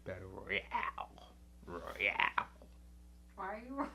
Battle Royale. Royale. Why are you?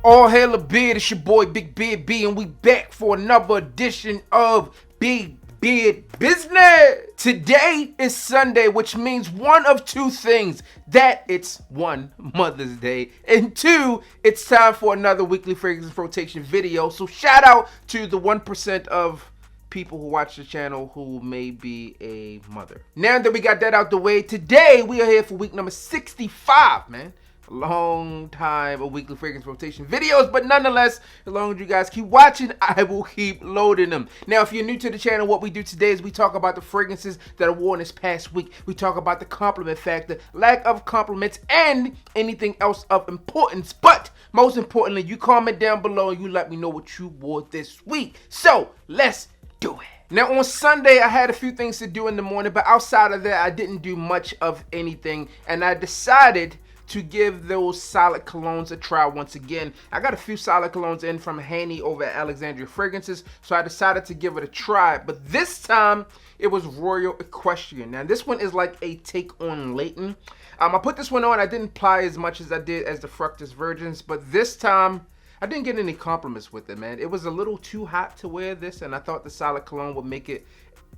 All hail a beard, it's your boy Big Beard B, and we back for another edition of Big Beard Business. Today is Sunday, which means one of two things. That it's one, Mother's Day, and two, it's time for another weekly fragrance rotation video. So shout out to the 1% of people who watch the channel who may be a mother. Now that we got that out the way, today we are here for week number 65, man. A long time of weekly fragrance rotation videos, but nonetheless, as long as you guys keep watching, I will keep loading them. Now, if you're new to the channel, what we do today is we talk about the fragrances that are worn this past week. We talk about the compliment factor, lack of compliments, and anything else of importance. But most importantly, you comment down below and you let me know what you wore this week. So let's do it. Now on Sunday, I had a few things to do in the morning, but outside of that, I didn't do much of anything, and I decided to give those solid colognes a try once again. I got a few solid colognes in from Haney over at Alexandria Fragrances, so I decided to give it a try, but this time it was Royal Equestrian. Now this one is like a take on Leighton. I put this one on, I didn't apply as much as I did as the Fructus Virgins, but this time I didn't get any compliments with it, man. It was a little too hot to wear this, and I thought the solid cologne would make it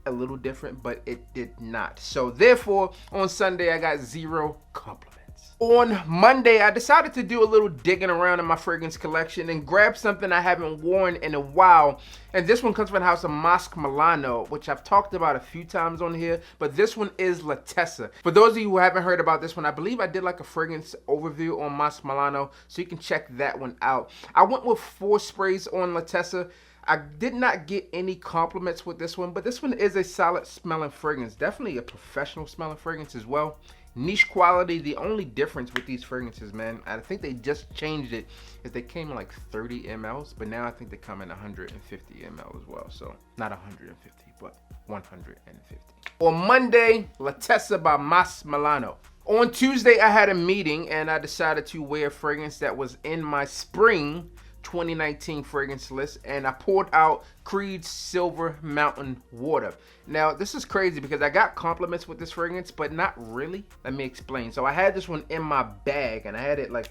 a little different, but it did not. So therefore, on Sunday, I got 0 compliments. On Monday, I decided to do a little digging around in my fragrance collection and grab something I haven't worn in a while. And this one comes from the house of Mosque Milano, which I've talked about a few times on here, but this one is La Tessa. For those of you who haven't heard about this one, I believe I did like a fragrance overview on Mosque Milano, so you can check that one out. I went with 4 sprays on La Tessa. I did not get any compliments with this one, but this one is a solid smelling fragrance. Definitely a professional smelling fragrance as well. Niche quality. The only difference with these fragrances, man, I think they just changed it, is they came in like 30 mLs, but now I think they come in 150 ml as well. So not 150, but 150. On Monday, La Tessa by Mas Milano. On Tuesday, I had a meeting and I decided to wear a fragrance that was in my spring 2019 fragrance list, and I poured out Creed's Silver Mountain Water. Now this is crazy because I got compliments with this fragrance, but not really. Let me explain. So I had this one in my bag and I had it like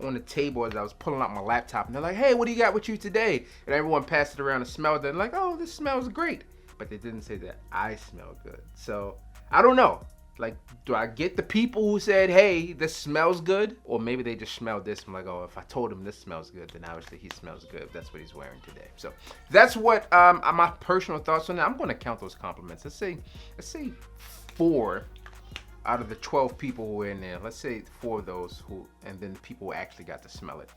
on the table as I was pulling out my laptop, and they're like, hey, what do you got with you today? And everyone passed it around and smelled it and like, oh, this smells great, but they didn't say that I smell good. So I don't know. Like, do I get the people who said, hey, this smells good? Or maybe they just smelled this. I'm like, oh, if I told him this smells good, then obviously he smells good. That's what he's wearing today. So that's what my personal thoughts on that. I'm going to count those compliments. Let's say 4 out of the 12 people who were in there. Let's say 4 of those who, and then people actually got to smell it.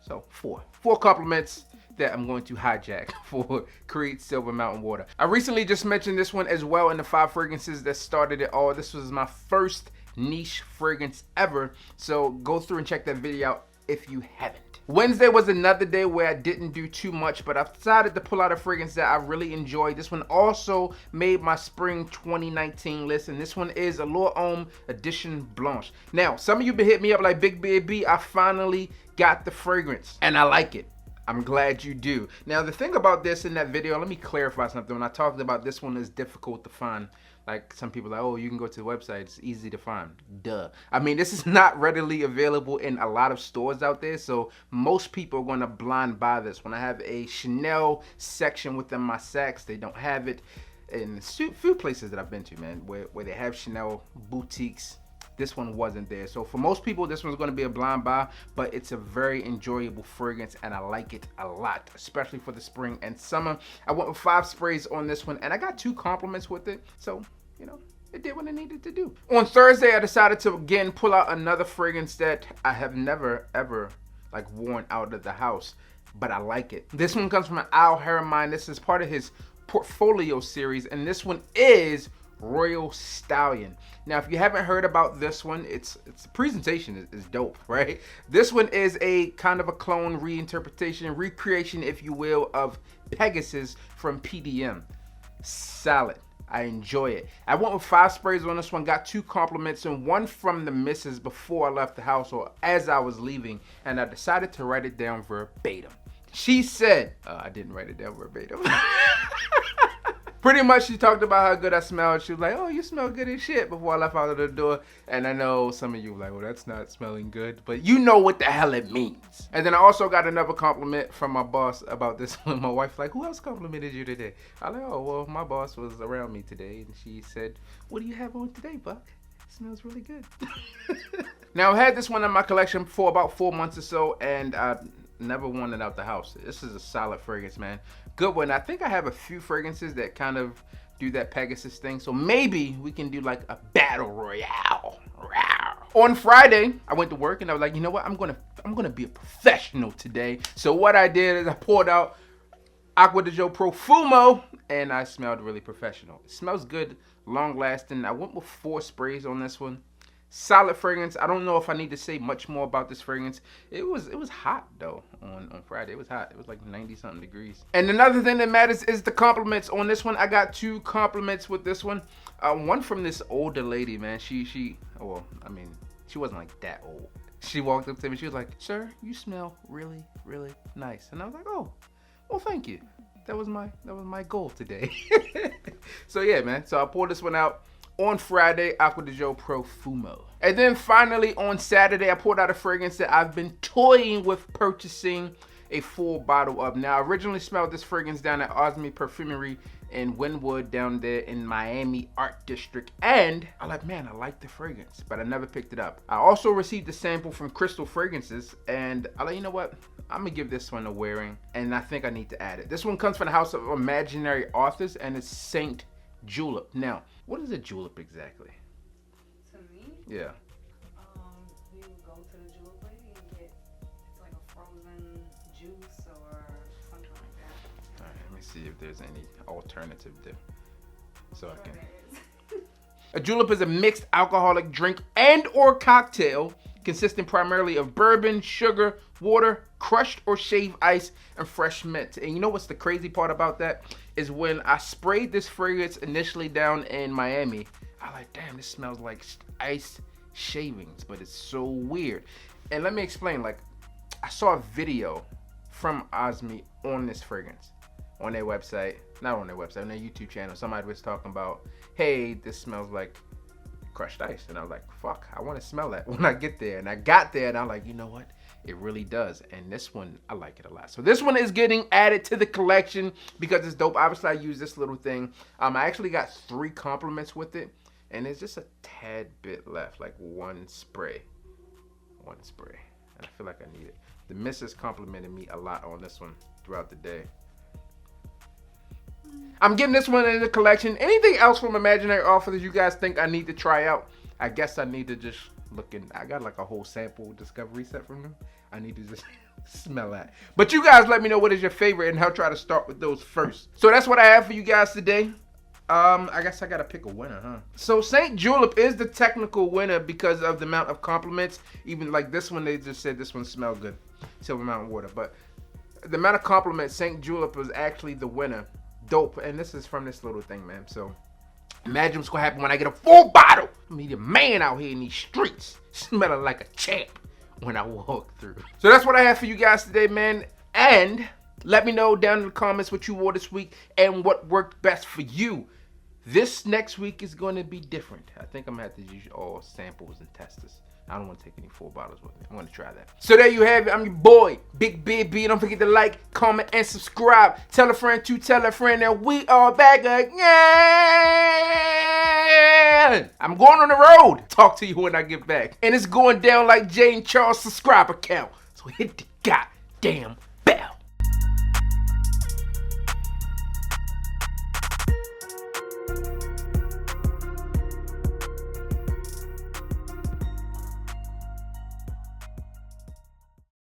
So 4 compliments that I'm going to hijack for Creed Silver Mountain Water. I recently just mentioned this one as well in the 5 fragrances that started it all. This was my first niche fragrance ever. So go through and check that video out if you haven't. Wednesday was another day where I didn't do too much, but I decided to pull out a fragrance that I really enjoyed. This one also made my spring 2019 list, and this one is Allure Homme Edition Blanche. Now, some of you been hitting me up like, Big Baby, I finally got the fragrance, and I like it. I'm glad you do. Now, the thing about this in that video, let me clarify something. When I talked about this one is difficult to find, like some people are like, oh, you can go to the website, it's easy to find. Duh. I mean, this is not readily available in a lot of stores out there, so most people are gonna blind buy this. When I have a Chanel section within my Saks, they don't have it. In a few places that I've been to, man, where they have Chanel boutiques, this one wasn't there. So for most people, this one's going to be a blind buy, but it's a very enjoyable fragrance and I like it a lot, especially for the spring and summer. I went with 5 sprays on this one and I got 2 compliments with it. So, you know, it did what it needed to do. On Thursday, I decided to again pull out another fragrance that I have never ever like worn out of the house, but I like it. This one comes from Al Harriman. This is part of his portfolio series, and this one is Royal Stallion. Now, if you haven't heard about this one, its presentation is dope, right? This one is a kind of a clone reinterpretation, recreation, if you will, of Pegasus from PDM. Solid. I enjoy it. I went with 5 sprays on this one, got 2 compliments, and 1 from the missus before I left the house or as I was leaving, and I decided to write it down verbatim. She said, I didn't write it down verbatim. Pretty much she talked about how good I smelled. She was like, oh, you smell good as shit before I left out of the door. And I know some of you were like, well, that's not smelling good. But you know what the hell it means. And then I also got another compliment from my boss about this one. My wife like, who else complimented you today? I was like, oh, well, my boss was around me today. And she said, what do you have on today, Buck? It smells really good. Now, I've had this one in my collection for about 4 months or so. And I never worn it out the house. This is a solid fragrance, man. Good one. I think I have a few fragrances that kind of do that Pegasus thing. So maybe we can do like a battle royale. On Friday, I went to work and I was like, you know what? I'm gonna be a professional today. So what I did is I poured out Acqua di Gio Profumo and I smelled really professional. It smells good, long lasting. I went with 4 sprays on this one. Solid fragrance. I don't know if I need to say much more about this fragrance. It was hot though on Friday. It was hot. It was like 90 something degrees. And another thing that matters is the compliments on this one. I got 2 compliments with this one. One from this older lady, man. She well, I mean, she wasn't like that old. She walked up to me. She was like, sir, you smell really, really nice. And I was like, oh, well, thank you. That was my goal today. So yeah, man. So I poured this one out on Friday, Acqua di Gio Profumo. And then finally on Saturday, I poured out a fragrance that I've been toying with purchasing a full bottle of. Now, I originally smelled this fragrance down at Osme Perfumery in Wynwood down there in Miami Art District. And I like, man, I like the fragrance, but I never picked it up. I also received a sample from Crystal Fragrances and I like, you know what? I'm gonna give this one a wearing and I think I need to add it. This one comes from the House of Imaginary Authors and it's Saint Julep. Now, what is a julep exactly? To me? Yeah. You go to the julep lady and get, it's like a frozen juice or something like that. All right, let me see if there's any alternative there. So I can. There is. A julep is a mixed alcoholic drink and or cocktail consisting primarily of bourbon, sugar, water, crushed or shaved ice, and fresh mint. And you know what's the crazy part about that? Is when I sprayed this fragrance initially down in Miami, I like, damn, this smells like ice shavings, but it's so weird. And let me explain, like, I saw a video from Osme on this fragrance, on their website, not on their website, on their YouTube channel. Somebody was talking about, hey, this smells like crushed ice. And I was like, fuck, I want to smell that when I get there. And I got there and I'm like, you know what? It really does. And this one, I like it a lot. So this one is getting added to the collection because it's dope. Obviously, I use this little thing. I actually got 3 compliments with it. And there's just a tad bit left, like 1 spray. 1 spray. And I feel like I need it. The missus complimented me a lot on this one throughout the day. I'm getting this one in the collection. Anything else from Imaginary Authors you guys think I need to try out? I guess I need to just look in. I got like a whole sample discovery set from them. I need to just smell that. But you guys let me know what is your favorite and I'll try to start with those first. So that's what I have for you guys today. I guess I gotta pick a winner, huh? So Saint Julep is the technical winner because of the amount of compliments. Even like this one, they just said this one smelled good. Silver Mountain Water. But the amount of compliments, Saint Julep was actually the winner. Dope. And this is from this little thing, man. So imagine what's gonna happen when I get a full bottle. I'm gonna be the man out here in these streets, smelling like a champ when I walk through. So that's what I have for you guys today, man. And let me know down in the comments what you wore this week and what worked best for you. This next week is going to be different. I think I'm going to have to use all samples and test this. I don't want to take any full bottles with me. I'm going to try that. So there you have it. I'm your boy, Big B. Don't forget to like, comment, and subscribe. Tell a friend to tell a friend that we are back again. I'm going on the road. Talk to you when I get back. And it's going down like Jane Charles' subscriber count. So hit the goddamn